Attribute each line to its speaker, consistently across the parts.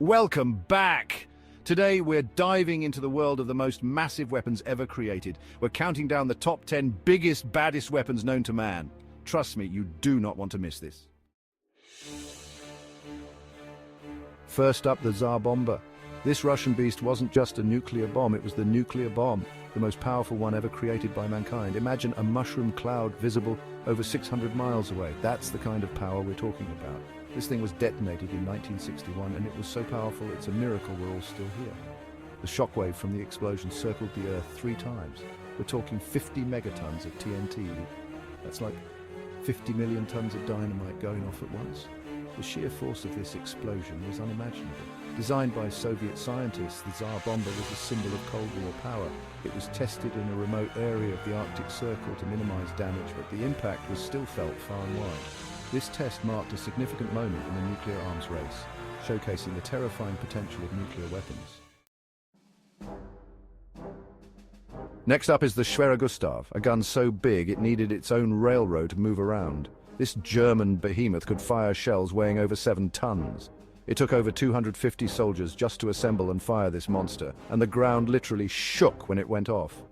Speaker 1: Welcome back! Today we're diving into the world of the most massive weapons ever created. We're counting down the top 10 biggest, baddest weapons known to man. Trust me, you do not want to miss this. First up, the Tsar Bomba. This Russian beast wasn't just a nuclear bomb, it was the nuclear bomb, the most powerful one ever created by mankind. Imagine a mushroom cloud visible over 600 miles away. That's the kind of power we're talking about. This thing was detonated in 1961, and it was so powerful it's a miracle we're all still here. The shockwave from the explosion circled the Earth 3 times. We're talking 50 megatons of TNT. That's like 50 million tons of dynamite going off at once. The sheer force of this explosion was unimaginable. Designed by Soviet scientists, the Tsar Bomba was a symbol of Cold War power. It was tested in a remote area of the Arctic Circle to minimize damage, but the impact was still felt far and wide. This test marked a significant moment in the nuclear arms race, showcasing the terrifying potential of nuclear weapons. Next up is the Schwerer Gustav, a gun so big it needed its own railroad to move around. This German behemoth could fire shells weighing over 7 tons. It took over 250 soldiers just to assemble and fire this monster, and the ground literally shook when it went off.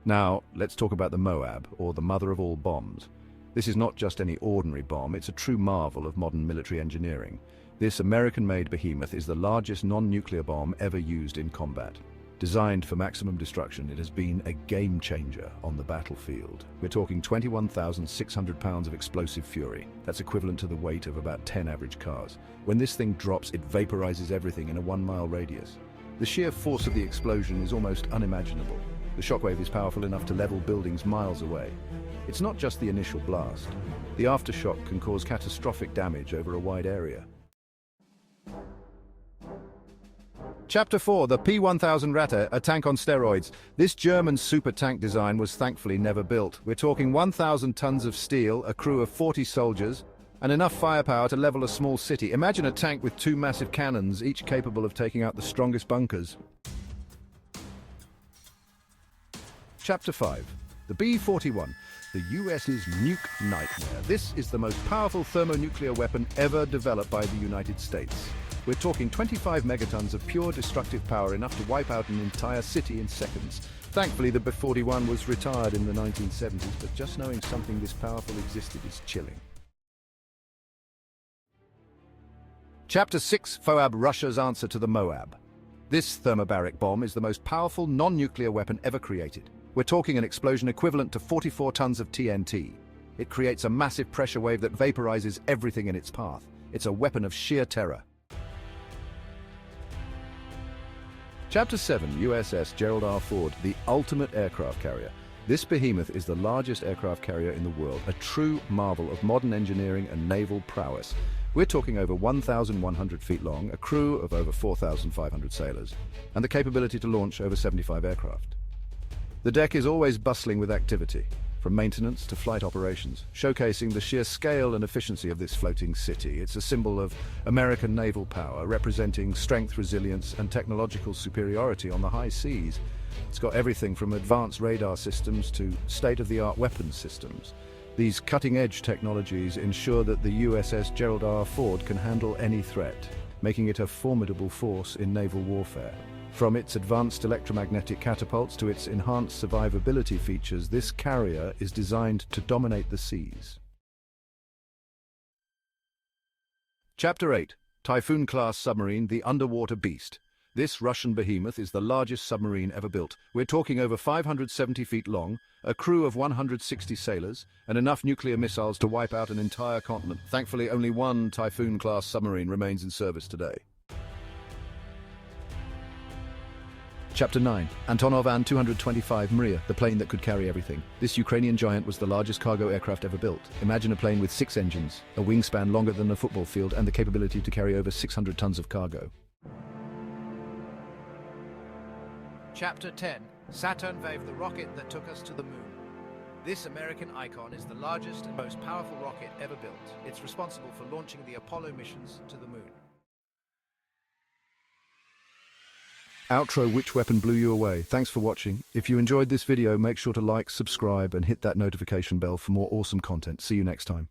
Speaker 1: Now, let's talk about the Moab, or the mother of all bombs. This is not just any ordinary bomb, it's a true marvel of modern military engineering. This American-made behemoth is the largest non-nuclear bomb ever used in combat. Designed for maximum destruction, it has been a game-changer on the battlefield. We're talking 21,600 pounds of explosive fury. That's equivalent to the weight of about 10 average cars. When this thing drops, it vaporizes everything in a 1-mile radius. The sheer force of the explosion is almost unimaginable. The shockwave is powerful enough to level buildings miles away. It's not just the initial blast. The aftershock can cause catastrophic damage over a wide area. Chapter 4, the P-1000 Ratte, a tank on steroids. This German super tank design was thankfully never built. We're talking 1,000 tons of steel, a crew of 40 soldiers, and enough firepower to level a small city. Imagine a tank with 2 massive cannons, each capable of taking out the strongest bunkers. Chapter 5, the B-41, the US's nuke nightmare. This is the most powerful thermonuclear weapon ever developed by the United States. We're talking 25 megatons of pure destructive power, enough to wipe out an entire city in seconds. Thankfully, the B-41 was retired in the 1970s, but just knowing something this powerful existed is chilling. Chapter 6, FOAB, Russia's answer to the Moab. This thermobaric bomb is the most powerful non-nuclear weapon ever created. We're talking an explosion equivalent to 44 tons of TNT. It creates a massive pressure wave that vaporizes everything in its path. It's a weapon of sheer terror. Chapter 7, USS Gerald R. Ford, the ultimate aircraft carrier. This behemoth is the largest aircraft carrier in the world, a true marvel of modern engineering and naval prowess. We're talking over 1,100 feet long, a crew of over 4,500 sailors, and the capability to launch over 75 aircraft. The deck is always bustling with activity, from maintenance to flight operations, showcasing the sheer scale and efficiency of this floating city. It's a symbol of American naval power, representing strength, resilience, and technological superiority on the high seas. It's got everything from advanced radar systems to state-of-the-art weapons systems. These cutting-edge technologies ensure that the USS Gerald R. Ford can handle any threat, making it a formidable force in naval warfare. From its advanced electromagnetic catapults to its enhanced survivability features, this carrier is designed to dominate the seas. Chapter 8, Typhoon-class submarine, the underwater beast. This Russian behemoth is the largest submarine ever built. We're talking over 570 feet long, a crew of 160 sailors, and enough nuclear missiles to wipe out an entire continent. Thankfully, only one Typhoon-class submarine remains in service today. Chapter 9, Antonov An-225 Mriya, the plane that could carry everything. This Ukrainian giant was the largest cargo aircraft ever built. Imagine a plane with 6 engines, a wingspan longer than a football field, and the capability to carry over 600 tons of cargo.
Speaker 2: Chapter 10, Saturn V, the rocket that took us to the moon. This American icon is the largest and most powerful rocket ever built. It's responsible for launching the Apollo missions to the moon.
Speaker 1: Outro, which weapon blew you away? Thanks for watching. If you enjoyed this video, make sure to like, subscribe, and hit that notification bell for more awesome content. See you next time.